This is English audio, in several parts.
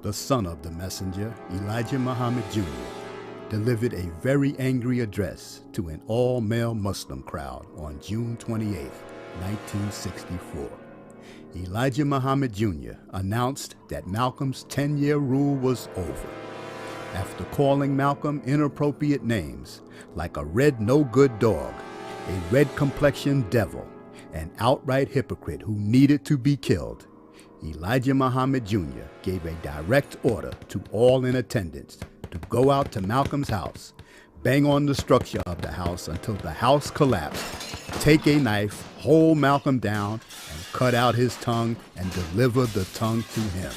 the son of the messenger, Elijah Muhammad Jr., delivered a very angry address to an all-male Muslim crowd on June 28, 1964. Elijah Muhammad Jr. announced that Malcolm's 10-year rule was over. After calling Malcolm inappropriate names like a red no-good dog, a red-complexioned devil, an outright hypocrite who needed to be killed, Elijah Muhammad Jr. gave a direct order to all in attendance to go out to Malcolm's house, bang on the structure of the house until the house collapsed, take a knife, hold Malcolm down, and cut out his tongue and deliver the tongue to him.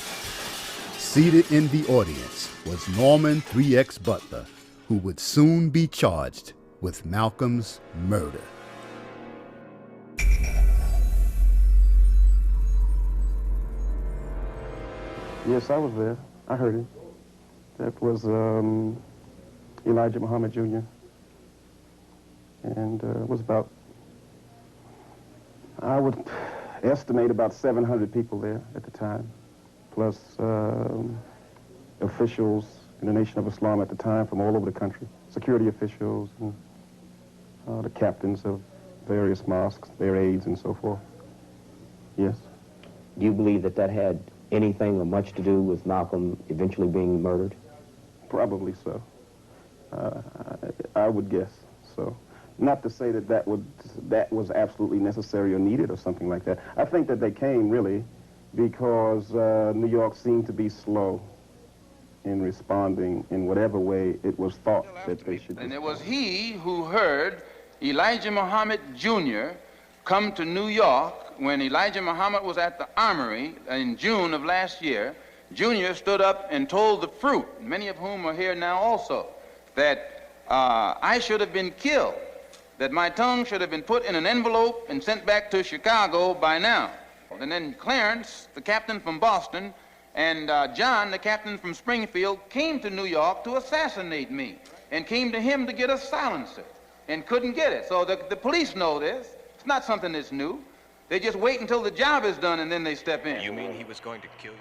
Seated in the audience was Norman 3X Butler, who would soon be charged with Malcolm's murder. Yes, I was there. I heard it. That was Elijah Muhammad Jr. And it was about, I would estimate about 700 people there at the time, plus officials in the Nation of Islam at the time from all over the country, security officials, and the captains of various mosques, their aides, and so forth. Yes. Do you believe that that had anything or much to do with Malcolm eventually being murdered? Probably so. I would guess so. Not to say that that was absolutely necessary or needed or something like that. I think that they came really because New York seemed to be slow in responding in whatever way it was thought that they should. And it was he who heard Elijah Muhammad Jr. come to New York when Elijah Muhammad was at the Armory in June of last year. Junior stood up and told the Fruit, many of whom are here now also, that I should have been killed, that my tongue should have been put in an envelope and sent back to Chicago by now. And then Clarence, the captain from Boston, and John, the captain from Springfield, came to New York to assassinate me and came to him to get a silencer and couldn't get it. So the police know this. It's not something that's new. They just wait until the job is done and then they step in. You mean he was going to kill you?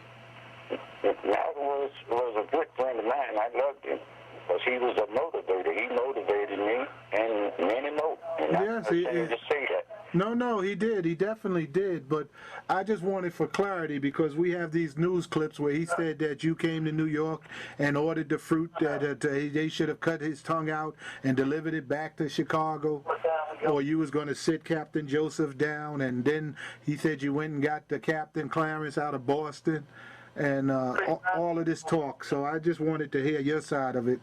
Malcolm was a good friend of mine. I loved him because he was a motivator. He motivated me and many more. And yes, I'm ashamed to say that. No, he did. He definitely did. But I just wanted for clarity because we have these news clips where he said that you came to New York and ordered the Fruit that they should have cut his tongue out and delivered it back to Chicago, or you was going to sit Captain Joseph down, and then he said you went and got the Captain Clarence out of Boston, and all of this talk. So I just wanted to hear your side of it.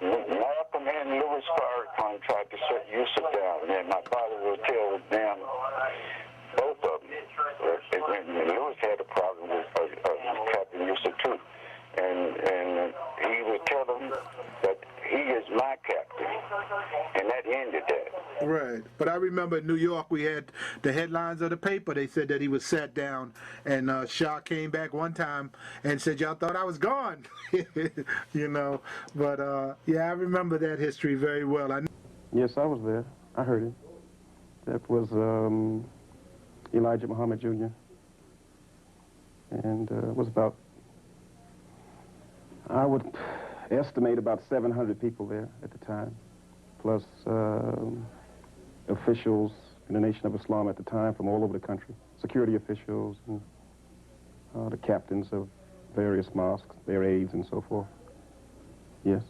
Malcolm and Louis Farrakhan tried to set Yusuf down, and my father will tell them, both of them. And Louis had a problem with Captain Yusuf too, and he would tell them that he is my captain, and that ended that. Right, but I remember in New York we had the headlines of the paper. They said that he was sat down, and Shah came back one time and said, "Y'all thought I was gone," you know. But yeah, I remember that history very well. Yes, I was there. I heard it. That was Elijah Muhammad Jr. And it was about, I would estimate about 700 people there at the time, plus officials in the Nation of Islam at the time from all over the country, security officials, and the captains of various mosques, their aides, and so forth. Yes.